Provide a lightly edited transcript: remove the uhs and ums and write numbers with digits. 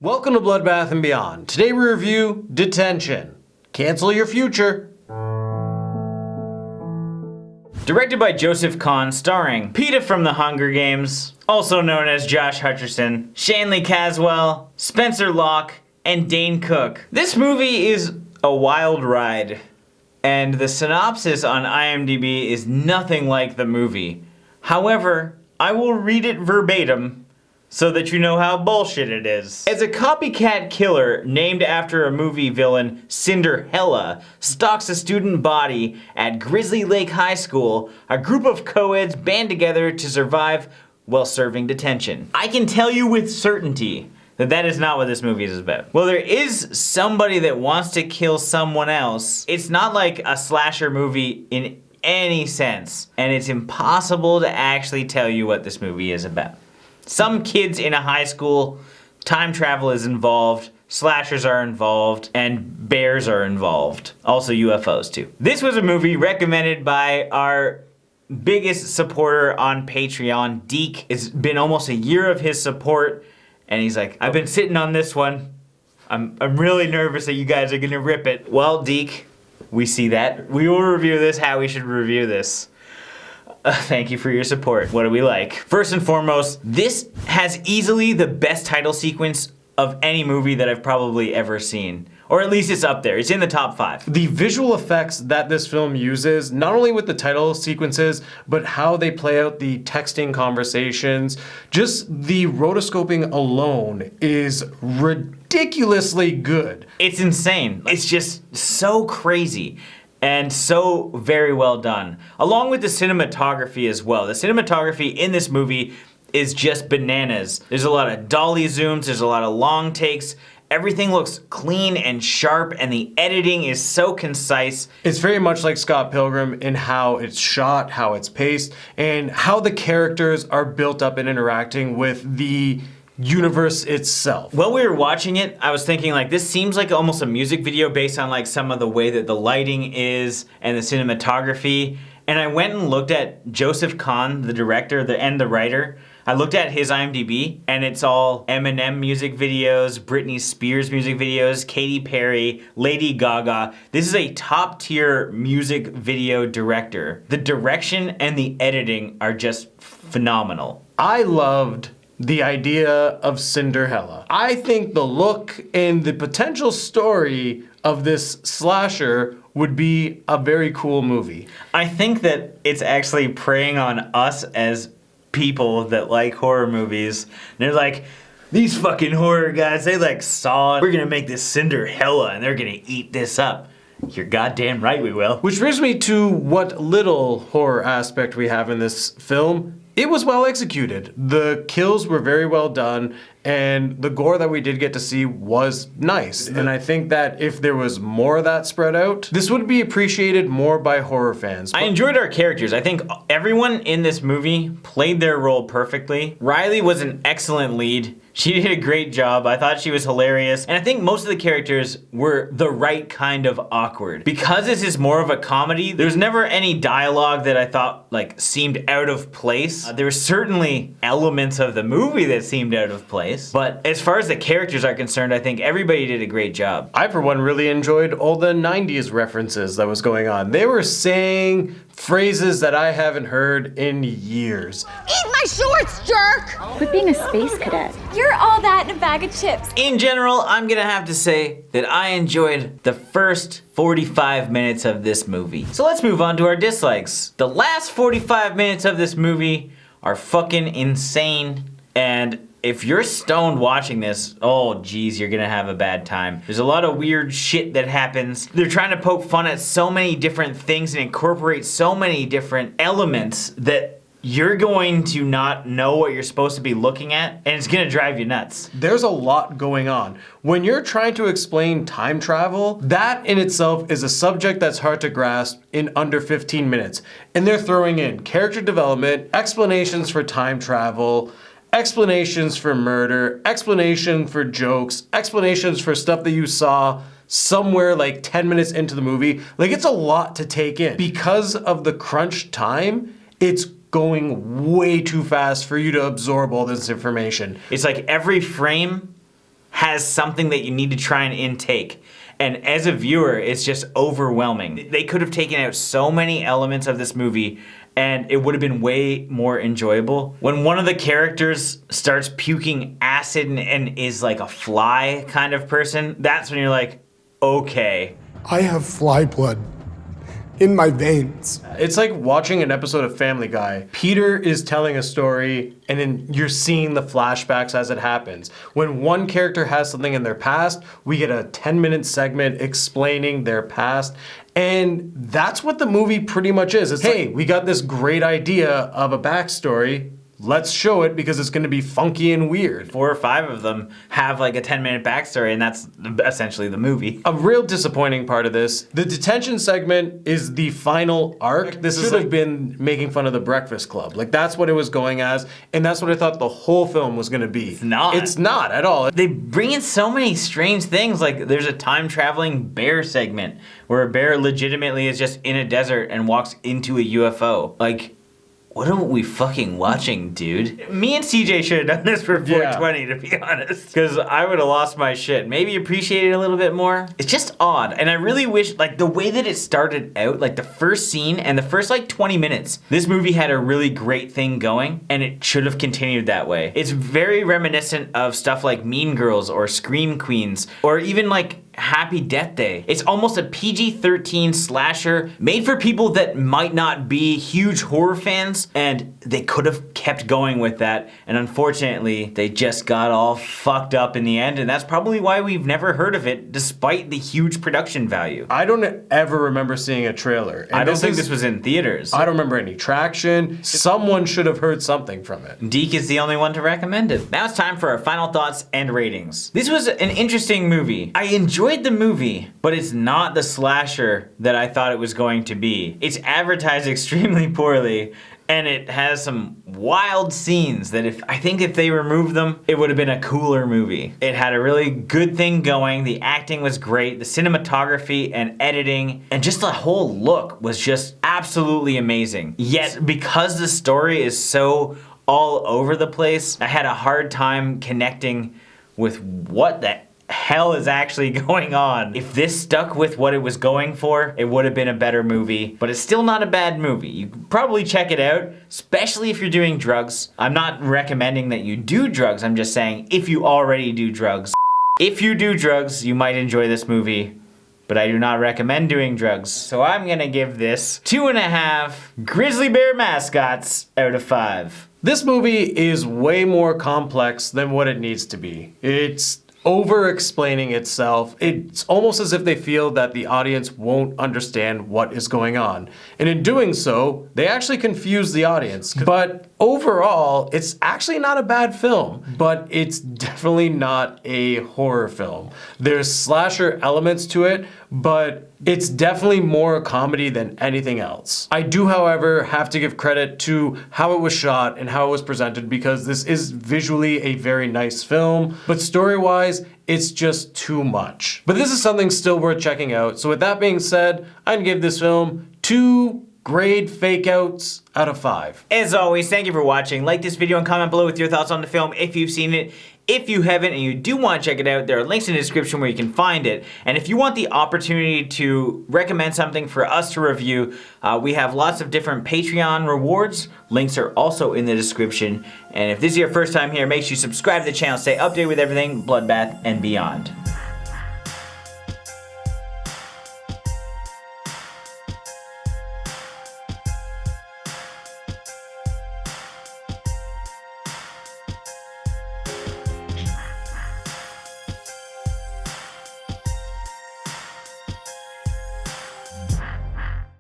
Welcome to Bloodbath and Beyond. Today we review Detention. Cancel your future. Directed by Joseph Kahn, starring Peeta from The Hunger Games, also known as Josh Hutcherson, Shanley Caswell, Spencer Locke, and Dane Cook. This movie is a wild ride, and the synopsis on IMDb is nothing like the movie. However, I will read it verbatim so that you know how bullshit it is. As a copycat killer named after a movie villain, Cinderhella stalks a student body at Grizzly Lake High School, a group of co-eds band together to survive while serving detention. I can tell you with certainty that that is not what this movie is about. Well, there is somebody that wants to kill someone else. It's not like a slasher movie in any sense, and it's impossible to actually tell you what this movie is about. Some kids in a high school, time travel is involved, slashers are involved, and bears are involved. Also UFOs too. This was a movie recommended by our biggest supporter on Patreon, Deke. It's been almost a year of his support, and he's like, I've been sitting on this one. I'm really nervous that you guys are gonna rip it. Well, Deke, we see that. We will review this how we should review this. Thank you for your support. What do we like? First and foremost, this has easily the best title sequence of any movie that I've probably ever seen. Or at least it's up there. It's in the top 5. The visual effects that this film uses, not only with the title sequences, but how they play out the texting conversations, just the rotoscoping alone is ridiculously good. It's insane. It's just so crazy. And so very well done. Along with the cinematography as well. The cinematography in this movie is just bananas. There's a lot of dolly zooms, there's a lot of long takes. Everything looks clean and sharp, and the editing is so concise. It's very much like Scott Pilgrim in how it's shot, how it's paced, and how the characters are built up and interacting with the universe itself. While we were watching it, I was thinking like this seems like almost a music video based on like some of the way that the lighting is and the cinematography. And I went and looked at Joseph Kahn, the director and the writer. I looked at his IMDb, and it's all Eminem music videos, Britney Spears music videos, Katy Perry, Lady Gaga. This is a top tier music video director. The direction and the editing are just phenomenal. I loved the idea of Cinderhella. I think the look and the potential story of this slasher would be a very cool movie. I think that it's actually preying on us as people that like horror movies. They're like, these fucking horror guys, they like Saw. We're gonna make this Cinderhella and they're gonna eat this up. You're goddamn right we will. Which brings me to what little horror aspect we have in this film. It was well executed. The kills were very well done, and the gore that we did get to see was nice. And I think that if there was more of that spread out, this would be appreciated more by horror fans. I enjoyed our characters. I think everyone in this movie played their role perfectly. Riley was an excellent lead. She did a great job. I thought she was hilarious. And I think most of the characters were the right kind of awkward. Because this is more of a comedy, there's never any dialogue that I thought like seemed out of place. There were certainly elements of the movie that seemed out of place. But as far as the characters are concerned, I think everybody did a great job. I, for one, really enjoyed all the 90s references that was going on. They were saying phrases that I haven't heard in years. Eat my shorts, jerk! Quit being a space cadet. You're all that in a bag of chips. In general, I'm gonna have to say that I enjoyed the first 45 minutes of this movie. So let's move on to our dislikes. The last 45 minutes of this movie are fucking insane, and if you're stoned watching this, oh geez, you're gonna have a bad time. There's a lot of weird shit that happens. They're trying to poke fun at so many different things and incorporate so many different elements that you're going to not know what you're supposed to be looking at, and it's gonna drive you nuts. There's a lot going on. When you're trying to explain time travel, that in itself is a subject that's hard to grasp in under 15 minutes. And they're throwing in character development, explanations for time travel, explanations for murder, explanation for jokes, explanations for stuff that you saw somewhere like 10 minutes into the movie. Like, it's a lot to take in. Because of the crunch time, it's going way too fast for you to absorb all this information. It's like every frame has something that you need to try and intake. And as a viewer, it's just overwhelming. They could have taken out so many elements of this movie and it would have been way more enjoyable. When one of the characters starts puking acid and is like a fly kind of person, that's when you're like, okay. I have fly blood in my veins. It's like watching an episode of Family Guy. Peter is telling a story and then you're seeing the flashbacks as it happens. When one character has something in their past, we get a 10-minute segment explaining their past. And that's what the movie pretty much is. It's hey, we got this great idea of a backstory. Let's show it because it's going to be funky and weird. 4 or 5 of them have like a 10-minute backstory, and that's essentially the movie. A real disappointing part of this, the detention segment is the final arc. This should have been making fun of the Breakfast Club. Like, that's what it was going as, and that's what I thought the whole film was going to be. It's not. It's not at all. They bring in so many strange things. Like, there's a time-traveling bear segment where a bear legitimately is just in a desert and walks into a UFO. Like, what are we fucking watching, dude? Me and CJ should have done this for 420, to be honest. Because I would have lost my shit. Maybe appreciate it a little bit more. It's just odd. And I really wish, like, the way that it started out, like the first scene and the first, like, 20 minutes, this movie had a really great thing going, and it should have continued that way. It's very reminiscent of stuff like Mean Girls or Scream Queens, or even, like, Happy Death Day. It's almost a PG-13 slasher made for people that might not be huge horror fans, and they could have kept going with that, and unfortunately they just got all fucked up in the end, and that's probably why we've never heard of it despite the huge production value. I don't ever remember seeing a trailer. And I don't think this was in theaters. I don't remember any traction. Someone should have heard something from it. Deke is the only one to recommend it. Now it's time for our final thoughts and ratings. This was an interesting movie. I enjoyed the movie, but it's not the slasher that I thought it was going to be. It's advertised extremely poorly, and it has some wild scenes that I think if they removed them, it would have been a cooler movie. It had a really good thing going, the acting was great, the cinematography and editing, and just the whole look was just absolutely amazing. Yet, because the story is so all over the place, I had a hard time connecting with what the hell is actually going on. If this stuck with what it was going for, it would have been a better movie, but it's still not a bad movie. You can probably check it out, especially if you're doing drugs. I'm not recommending that you do drugs, I'm just saying if you already do drugs. If you do drugs, you might enjoy this movie, but I do not recommend doing drugs. So I'm gonna give this 2.5 grizzly bear mascots out of 5. This movie is way more complex than what it needs to be. It's over-explaining itself. It's almost as if they feel that the audience won't understand what is going on. And in doing so, they actually confuse the audience. But overall, it's actually not a bad film, but it's definitely not a horror film. There's slasher elements to it, but it's definitely more a comedy than anything else. I do, however, have to give credit to how it was shot and how it was presented, because this is visually a very nice film, but story-wise, it's just too much. But this is something still worth checking out. So with that being said, I'd give this film 2 grade fake outs out of 5. As always, thank you for watching. Like this video and comment below with your thoughts on the film if you've seen it. If you haven't and you do want to check it out, there are links in the description where you can find it. And if you want the opportunity to recommend something for us to review, we have lots of different Patreon rewards. Links are also in the description. And if this is your first time here, make sure you subscribe to the channel, stay updated with everything Bloodbath and beyond.